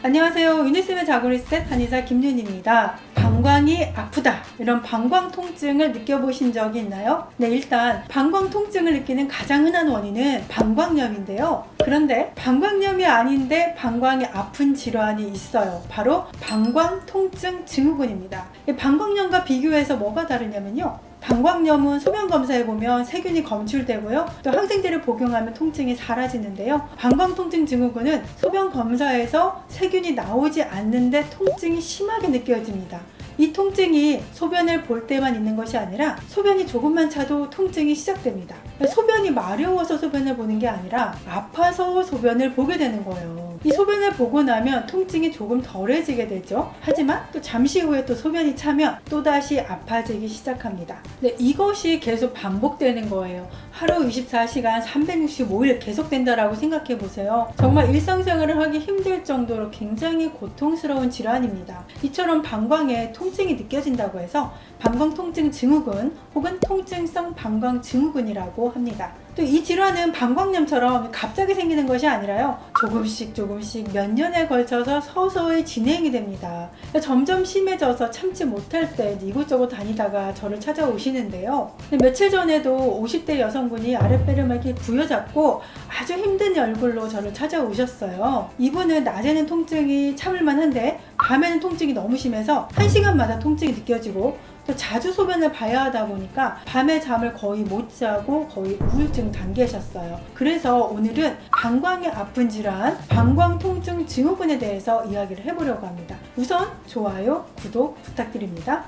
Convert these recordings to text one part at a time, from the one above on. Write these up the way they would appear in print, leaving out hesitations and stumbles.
안녕하세요. 유니쌤의 자궁리셋 한의사 김윤입니다. 방광이 아프다, 이런 방광 통증을 느껴보신 적이 있나요? 네, 일단 방광 통증을 느끼는 가장 흔한 원인은 방광염인데요. 그런데 방광염이 아닌데 방광이 아픈 질환이 있어요. 바로 방광 통증 증후군입니다. 방광염과 비교해서 뭐가 다르냐면요, 방광염은 소변 검사해보면 세균이 검출되고요, 또 항생제를 복용하면 통증이 사라지는데요, 방광 통증 증후군은 소변 검사에서 세균이 나오지 않는데 통증이 심하게 느껴집니다. 이 통증이 소변을 볼 때만 있는 것이 아니라 소변이 조금만 차도 통증이 시작됩니다. 소변이 마려워서 소변을 보는 게 아니라 아파서 소변을 보게 되는 거예요. 이 소변을 보고 나면 통증이 조금 덜해지게 되죠. 하지만 또 잠시 후에 또 소변이 차면 또다시 아파지기 시작합니다. 네, 이것이 계속 반복되는 거예요. 하루 24시간 365일 계속된다라고 생각해 보세요. 정말 일상생활을 하기 힘들 정도로 굉장히 고통스러운 질환입니다. 이처럼 방광에 통증이 느껴진다고 해서 방광통증 증후군 혹은 통증성 방광증후군이라고 합니다. 또 이 질환은 방광염처럼 갑자기 생기는 것이 아니라요, 조금씩 몇 년에 걸쳐서 서서히 진행이 됩니다. 점점 심해져서 참지 못할 때 이곳저곳 다니다가 저를 찾아오시는데요, 며칠 전에도 50대 여성분이 아랫배를 막 이렇게 부여잡고 아주 힘든 얼굴로 저를 찾아오셨어요. 이분은 낮에는 통증이 참을만 한데 밤에는 통증이 너무 심해서 1시간마다 통증이 느껴지고 또 자주 소변을 봐야 하다 보니까 밤에 잠을 거의 못 자고 거의 우울증 단계셨어요. 그래서 오늘은 방광이 아픈 질환, 방광통증 증후군에 대해서 이야기를 해보려고 합니다. 우선 좋아요, 구독 부탁드립니다.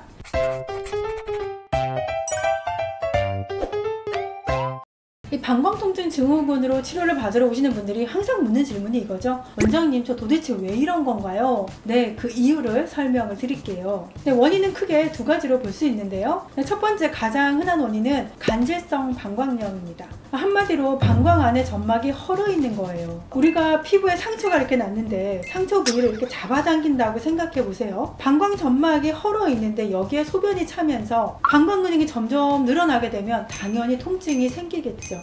이 방광통증 증후군으로 치료를 받으러 오시는 분들이 항상 묻는 질문이 이거죠. 원장님, 저 도대체 왜 이런 건가요? 네, 그 이유를 설명을 드릴게요. 네, 원인은 크게 두 가지로 볼 수 있는데요. 네, 첫 번째 가장 흔한 원인은 간질성 방광염입니다. 한마디로 방광 안에 점막이 헐어 있는 거예요. 우리가 피부에 상처가 이렇게 났는데 상처 부위를 이렇게 잡아당긴다고 생각해 보세요. 방광 점막이 헐어 있는데 여기에 소변이 차면서 방광 근육이 점점 늘어나게 되면 당연히 통증이 생기겠죠.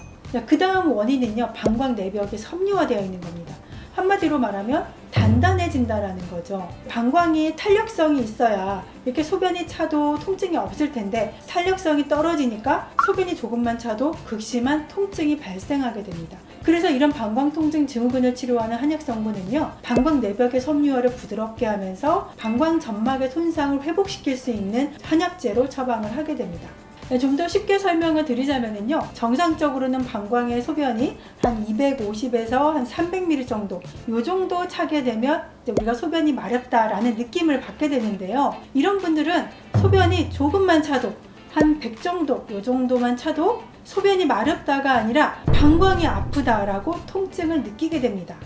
그 다음 원인은요, 방광 내벽이 섬유화되어 있는 겁니다. 한마디로 말하면 단단해진다라는 거죠. 방광이 탄력성이 있어야 이렇게 소변이 차도 통증이 없을 텐데 탄력성이 떨어지니까 소변이 조금만 차도 극심한 통증이 발생하게 됩니다. 그래서 이런 방광통증 증후군을 치료하는 한약 성분은요, 방광 내벽의 섬유화를 부드럽게 하면서 방광 점막의 손상을 회복시킬 수 있는 한약재로 처방을 하게 됩니다. 좀 더 쉽게 설명을 드리자면요, 정상적으로는 방광의 소변이 한 250에서 한 300ml 정도, 요 정도 차게 되면 우리가 소변이 마렵다라는 느낌을 받게 되는데요, 이런 분들은 소변이 조금만 차도 한 100 정도, 요 정도만 차도 소변이 마렵다가 아니라 방광이 아프다라고 통증을 느끼게 됩니다.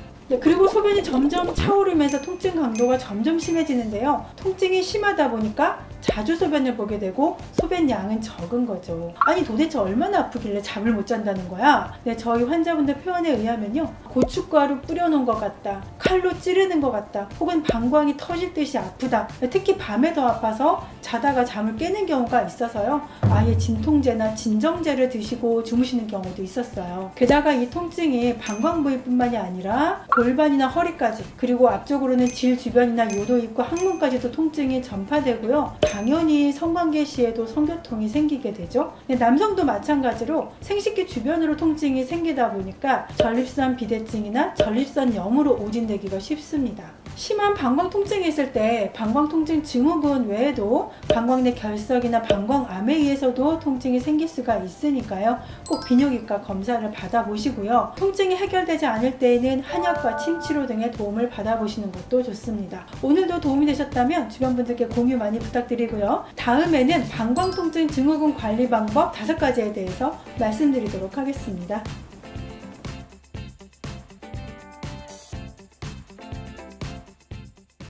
그리고 소변이 점점 차오르면서 통증 강도가 점점 심해지는데요, 통증이 심하다 보니까 자주 소변을 보게 되고 소변 양은 적은 거죠. 아니, 도대체 얼마나 아프길래 잠을 못 잔다는 거야? 네, 저희 환자분들 표현에 의하면요, 고춧가루 뿌려놓은 것 같다, 칼로 찌르는 것 같다, 혹은 방광이 터질 듯이 아프다, 특히 밤에 더 아파서 자다가 잠을 깨는 경우가 있어서요, 아예 진통제나 진정제를 드시고 주무시는 경우도 있었어요. 게다가 이 통증이 방광 부위뿐만이 아니라 골반이나 허리까지, 그리고 앞쪽으로는 질 주변이나 요도 입구 항문까지도 통증이 전파되고요, 당연히 성관계 시에도 성교통이 생기게 되죠. 남성도 마찬가지로 생식기 주변으로 통증이 생기다 보니까 전립선 비대증이나 전립선염으로 오진되기가 쉽습니다. 심한 방광 통증이 있을 때 방광통증 증후군 외에도 방광 내 결석이나 방광암에 의해서도 통증이 생길 수가 있으니까요, 꼭 비뇨기과 검사를 받아보시고요, 통증이 해결되지 않을 때에는 한약과 침치료 등의 도움을 받아보시는 것도 좋습니다. 오늘도 도움이 되셨다면 주변 분들께 공유 많이 부탁드리고요, 다음에는 방광통증 증후군 관리 방법 5가지에 대해서 말씀드리도록 하겠습니다.